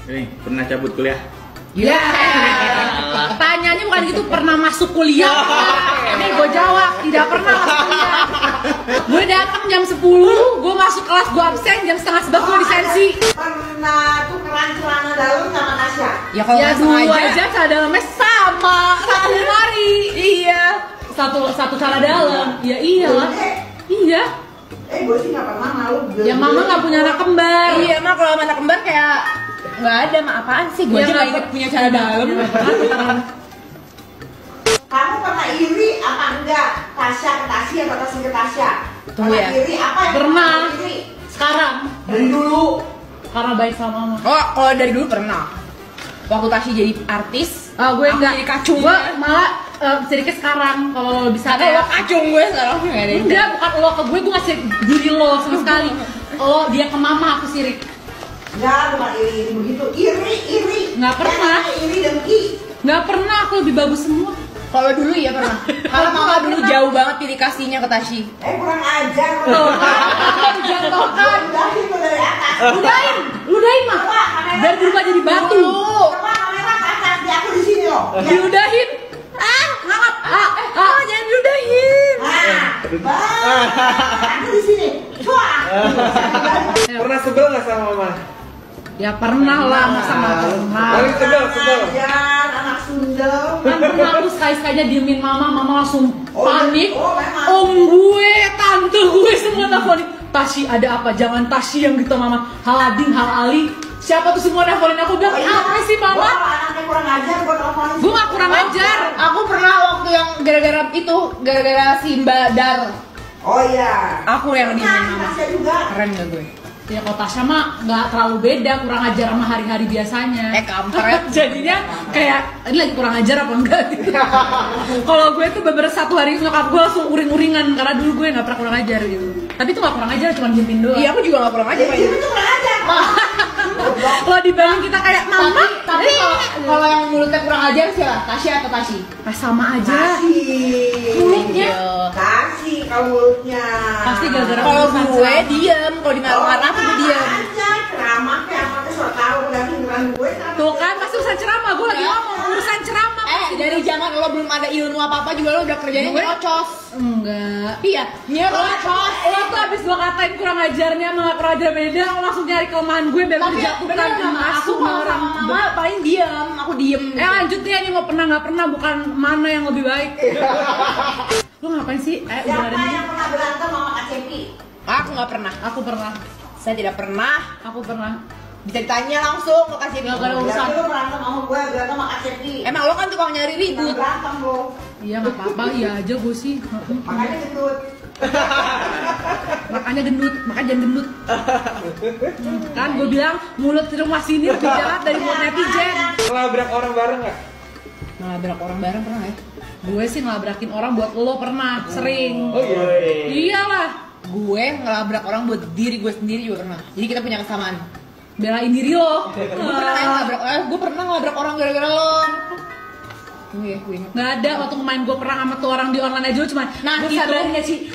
Ini pernah cabut kuliah? Ya. Tanyanya bukan gitu, pernah masuk kuliah? Ini gue jawab, tidak pernah masuk kuliah. Gue datang jam 10, gue masuk kelas, gue absen jam setengah 11 gue disensi. Pernah tukeran celana dalam sama Tasya? Ya kalau ya dulu aja celana dalamnya sama, satu lemari. Iya, satu celana dalam. Ya iyalah. Iya. Gue sih nggak pernah malu. Ya mama nggak punya anak kembar. Iya mah kalau anak kembar kayak nggak ada mah apaan sih, gue aja nggak inget punya celana dalam. Kamu pernah iri apa enggak? Tasya ke Tasya atau Tasya ke Tasya? Tunggu ya. Iri apa yang Pernah. iri? Sekarang Dari dulu. karena baik sama mama. Oh kalau dari dulu pernah. Waktu Tasya jadi artis, Gue aku enggak. jadi kacung. Gue malah sedikit sekarang kalau bisa Karena lo kacung gue sekarang nggak ada. Enggak, bukan lo ke gue ngasih diri lo sama sekali. Lo dia ke mama aku sirik. Enggak, bukan iri begitu. Iri. Nggak pernah. Yang namanya iri dengki. Nggak pernah, aku lebih bagus semua. Kalau dulu ya pernah. Karena mama dulu jauh banget pilih kasihnya ke Tasya. Kurang ajar. Tuh kan, dijatuhkan. Udahin tuh dari atas. Ludahin mah. Biar berubah jadi batu. Coba kamera ke atas, di aku di sini loh. Diludahin. Ngangap. Jangan diludahin. Aku di sini. Cuak. Pernah sebel nggak sama mama? Ya pernah lah, masa nggak pernah. Paling sebel. Ajar, anak sundel. Kan pernah aku sekali-sekalinya diemin mama langsung panik. memang. Om gue, tante gue semua teleponin. Tasya ada apa? Jangan Tasya yang gitu mama. Haladin, Halali. Siapa tuh semua teleponin aku bilang, apa sih Gua mama? kalau anaknya kurang ajar, gua teleponin. Gue gak kurang ajar. Aku pernah waktu yang gara-gara si Mbak Dar. Oh iya. Aku yang diemin Nah, mama. Tasya juga. Keren gak gue? Ya kalau Tasya mah nggak terlalu beda, kurang ajar sama hari-hari biasanya. Kampret. Jadinya kayak ini lagi kurang ajar apa enggak gitu. Kalau gue tuh beberapa satu hari nyokap gue langsung uring-uringan karena dulu gue nggak pernah kurang ajar gitu. Tapi itu nggak kurang ajar, cuma diemin doang. Iya aku juga gak kurang aja Pak. Itu kurang ajar. Kalau dibanding kita kayak mama, Tapi kalau yang mulutnya kurang ajar siapa? Tasya atau Tasya? sama aja. Kasih. Mulutnya Kasih kalau mulutnya. pasti gara-gara Kalau urusan gue ceramah. diem, kalau di marah-marah aku diem. Aja ceramah kayak apa tuh soal tahu udah beneran gue. Tuh kan pasti urusan ceramah, gue lagi ngomong urusan ceramah. Dari zaman lo belum ada ilmu apa-apa juga lo udah kerjanya nyerocos. Enggak. Iya, nyerocos. Lo tuh abis gue katain kurang ajarnya sama nggak kurang ajar beda, lo langsung nyari kelemahan gue biar lo dijatuhkan bener sama nggak? Aku asuh kalau orang. sama mama paling diem, aku diem. Lanjut ya, ini mau pernah nggak pernah, bukan mana yang lebih baik. Lo ngapain sih? Udah Siapa ada nih. yang pernah berantem sama Kak Cepi? Aku nggak pernah. Aku pernah. Saya tidak pernah. Aku pernah. Bisa ditanya langsung ke kasih Nggak ada urusan. Berarti lu berantem sama gue, berantem sama Kak Cepi. Emang lo kan tukang nyari ribut. Berantem lo. Iya nggak apa-apa, iya aja gue sih. Makanya gendut. Makanya gendut, makanya jangan gendut. Kan gue bilang mulut di rumah sini lebih jahat dari mulut netizen. Ngelabrak orang bareng nggak? Ngelabrak orang bareng pernah ya? Gue sih ngelabrakin orang buat lo pernah, sering. Oh iya. Iyalah, Gue ngelabrak orang buat diri gue sendiri juga pernah. Jadi kita punya kesamaan. belain diri lo. Gue pernah ngelabrak orang gara-gara lo. Iya, gue ingat. Nggak ada, waktu main gue perang sama tuh orang di online aja cuma. Nah, gue itu.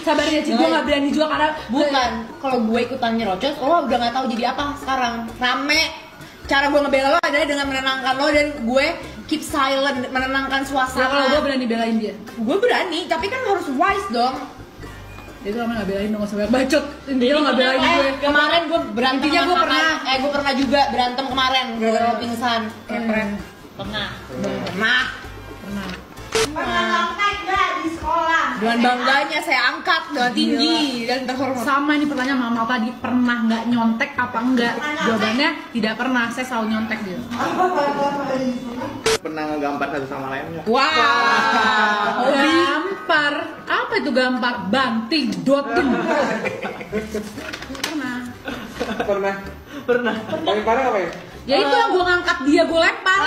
sabarin ya Ci, gue nggak berani juga karena Bukan, kalau gue ikutan nyerocos, lo udah gak tahu jadi apa sekarang. Rame. Cara gue ngebela lo adalah dengan menenangkan lo dan gue keep silent, menenangkan Nah, suasana. kalau gue berani belain dia. Gue berani, tapi kan harus wise dong. Itu namanya nggak belain dong, nggak usah banyak bacot. Intinya lo nggak belain gue. Kemarin gue berantem Intinya sama gue pernah. gue pernah juga berantem kemarin gara-gara lo pingsan. Pernah. Pernah. Pernah. Pernah nyontek gak di sekolah? Dengan bangganya saya angkat dengan tinggi dan terhormat. Sama ini pertanyaan mama tadi, pernah nggak nyontek apa enggak? Pernah nyontek? Jawabannya tidak pernah, saya selalu nyontek gitu. Pernah ngegampar satu sama lain nggak? Wow. Gampar, apa itu gampar? Banting, dotin. Pernah. Pernah. Paling parah apa ya? Ya itu yang gue ngangkat dia, gue lempar.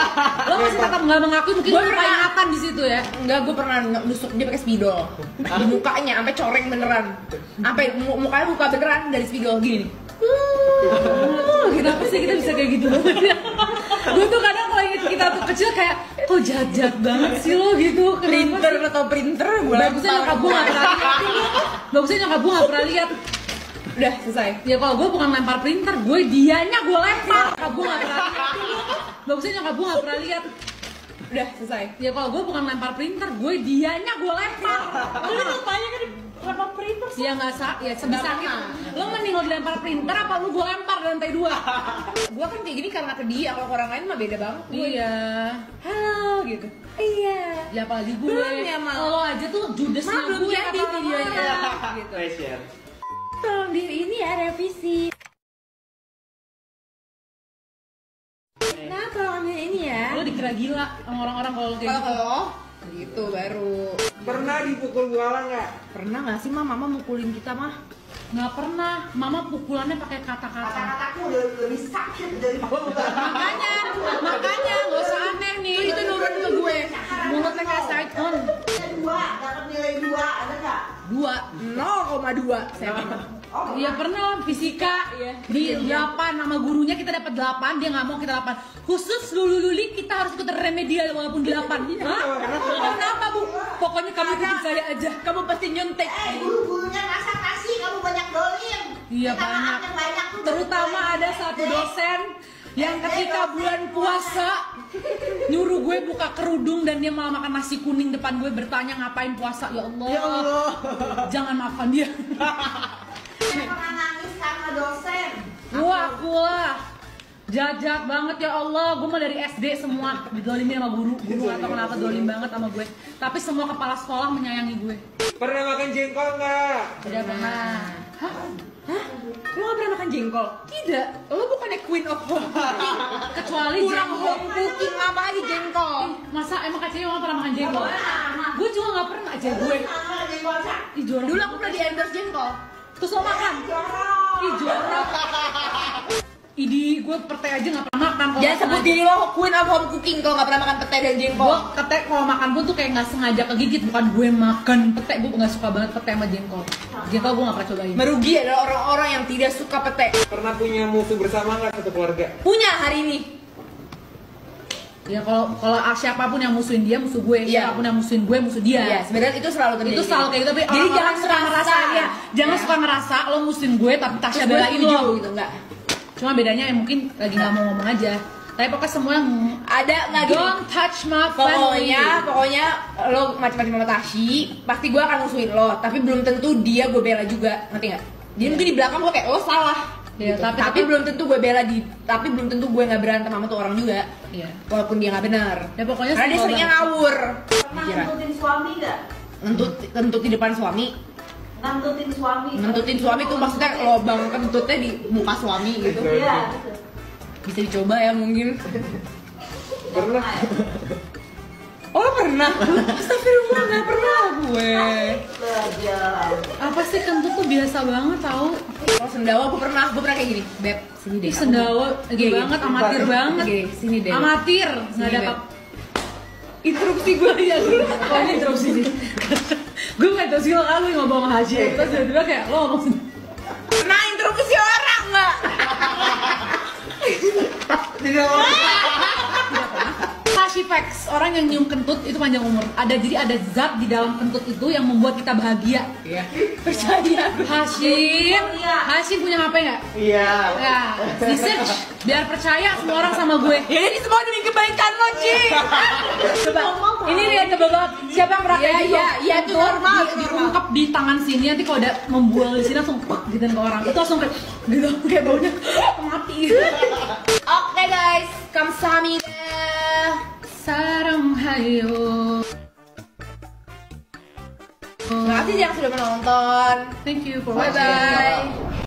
Lo masih tetap nggak mengakui, mungkin Gua gue pernah. ingatan di situ ya. Enggak, gue pernah nusuk dia pakai spidol di mukanya sampai coreng beneran. Sampai mukanya buka beneran dari spidol gini. Kenapa sih kita bisa kayak gitu banget ya? Gue tuh kadang kalau inget kita tuh kecil kayak, kok jahat banget sih lo gitu. Printer atau printer gue Bagusnya nyokap gue nggak pernah lihat. Bagusnya nyokap gue nggak pernah lihat. Udah selesai. Ya kalau gue bukan lempar printer, gue dianya gue lempar. Nyokap gue nggak pernah lihat. Bagusnya nyokap gue nggak pernah lihat. Udah selesai. Ya kalau gue bukan lempar printer, gue dianya gue lempar. Lu lupanya kan lempar printer sih. Ya nggak ya sebisa gitu. Lo mending lo dilempar printer apa lu gue lempar di lantai 2? Gua kan kayak gini karena ke dia, kalau ke orang lain mah beda banget. Iya. Halo gitu. Iya. Ya apalagi gue. Belum ya, Mal. Lo aja tuh judesnya Mal, belum gue jadi kata orang videonya. orang. Gitu. Share. Tolong di ini ya revisi. Nah, tolong ambil ini ya. Lo dikira gila sama orang-orang kalau lo kayak gitu. Kalau gitu baru. Pernah dipukul bola nggak? Pernah nggak sih mama mukulin kita mah? Nggak pernah. Mama pukulannya pakai kata-kata. Kata-kataku lebih sakit dari Makanya nggak usah aneh nih. Itu nurun ke gue. Mulutnya kayak side on. dua, dapat nilai 2, ada nggak? 0,2 saya minta. Iya pernah lah, fisika ya. Di 8 sama gurunya kita dapat 8, dia nggak mau kita 8. Khusus lulu-luli kita harus ikut remedial walaupun 8. Hah? Kenapa Bu? Pokoknya kamu ikutin saya aja. Kamu pasti nyontek. Guru-gurunya masak nasi, kamu banyak dolim. Iya Kita banyak. makan banyak tuh. Terutama ada satu dosen yang ketika bulan puasa nyuruh gue buka kerudung dan dia malah makan nasi kuning depan gue, bertanya ngapain puasa. Ya Allah. Jangan maafkan dia. Saya pernah nangis karena dosen. Wah, lah. Jajak banget ya Allah, gue mah dari SD semua didolimin sama guru. Guru gak tau kenapa dolim banget sama gue. Tapi semua kepala sekolah menyayangi gue. Pernah makan jengkol nggak? Tidak pernah. Hah? Lu gak pernah makan jengkol? Tidak. Lu bukannya queen of home cooking? Kecuali Kurang jengkol. home cooking apa lagi jengkol? Masa emang Kak Cewi emang pernah makan jengkol? Gue juga gak pernah aja gue. Ih jorok. Dulu aku pernah di endorse jengkol. Terus lo makan? Ih jorok. Idi, gue pete aja gak pernah makan. Kalau Jangan sebut sengaja. diri lo queen of home cooking kalau gak pernah makan pete dan jengkol. Gue ketek kalau makan pun tuh kayak nggak sengaja kegigit, bukan gue makan pete. Gue nggak suka banget pete sama jengkol. Jengkol gue nggak pernah cobain. Merugi adalah orang-orang yang tidak suka pete. Pernah punya musuh bersama nggak satu keluarga? Punya hari ini. Ya kalau siapapun yang musuhin dia musuh gue, Iya. siapapun yang musuhin gue musuh dia. Iya, sebenarnya itu selalu terjadi. Itu selalu kayak gitu, tapi jadi orang-orang jangan suka ngerasa ya. Jangan Ya. suka ngerasa lo musuhin gue tapi Tasya Terus gue belain setuju lo. gitu enggak. Cuma bedanya ya mungkin lagi nggak mau ngomong aja. Tapi pokoknya semua yang Ada nggak gini? don't touch my family. Pokoknya lo macam-macam sama Tashi, pasti gue akan musuhin lo, tapi belum tentu dia gue bela juga, ngerti nggak? Jadi mungkin di belakang gue kayak lo salah, Iya, gitu. tapi- tapi belum tentu gue bela tapi belum tentu gue nggak berantem sama tuh orang juga, Iya. walaupun dia nggak benar. Ya pokoknya Karena dia semua seringnya banget. ngawur. Pernah Kira. ngentutin suami nggak? Kentut di depan suami, Ngentutin suami. ngentutin suami tuh maksudnya lobang kentutnya di muka suami gitu. Iya. Bisa dicoba ya mungkin. Pernah. Oh lo pernah? Astagfirullah nggak pernah gue. Belajar. Apa sih kentut tuh biasa banget tau. Kalau sendawa gue pernah kayak gini, beb sini deh. Ih, sendawa lagi Gini, banget, amatir banget. Gini, sini deh. Amatir, Sini, nggak ada Beb. apa. Interupsi gue ya dulu. Oh ini interupsi sih. Gue nggak tahu sih lo kan lu ngomong haji. Terus tiba-tiba kayak lo ngomong sendiri. Pernah interupsi orang nggak? Tidak mau. Hashi facts, orang yang nyium kentut itu panjang umur. Jadi ada zat di dalam kentut itu yang membuat kita bahagia. Iya. Percaya. Hashim punya HP nggak? Iya. Ya, research biar percaya semua orang sama gue. Ya ini semua demi kebaikan lo, Ci. Coba, ini lihat coba banget. Siapa yang pernah kayak gitu? Iya, itu normal, itu normal. Diungkap di tangan sini, nanti kalau ada membual di sini langsung pak gitu ke orang. Itu langsung kayak gitu, kayak baunya mati. Oke guys, kamsahamnida. Sarang hayo. Terima kasih yang sudah menonton. Thank you for Bye watching. bye.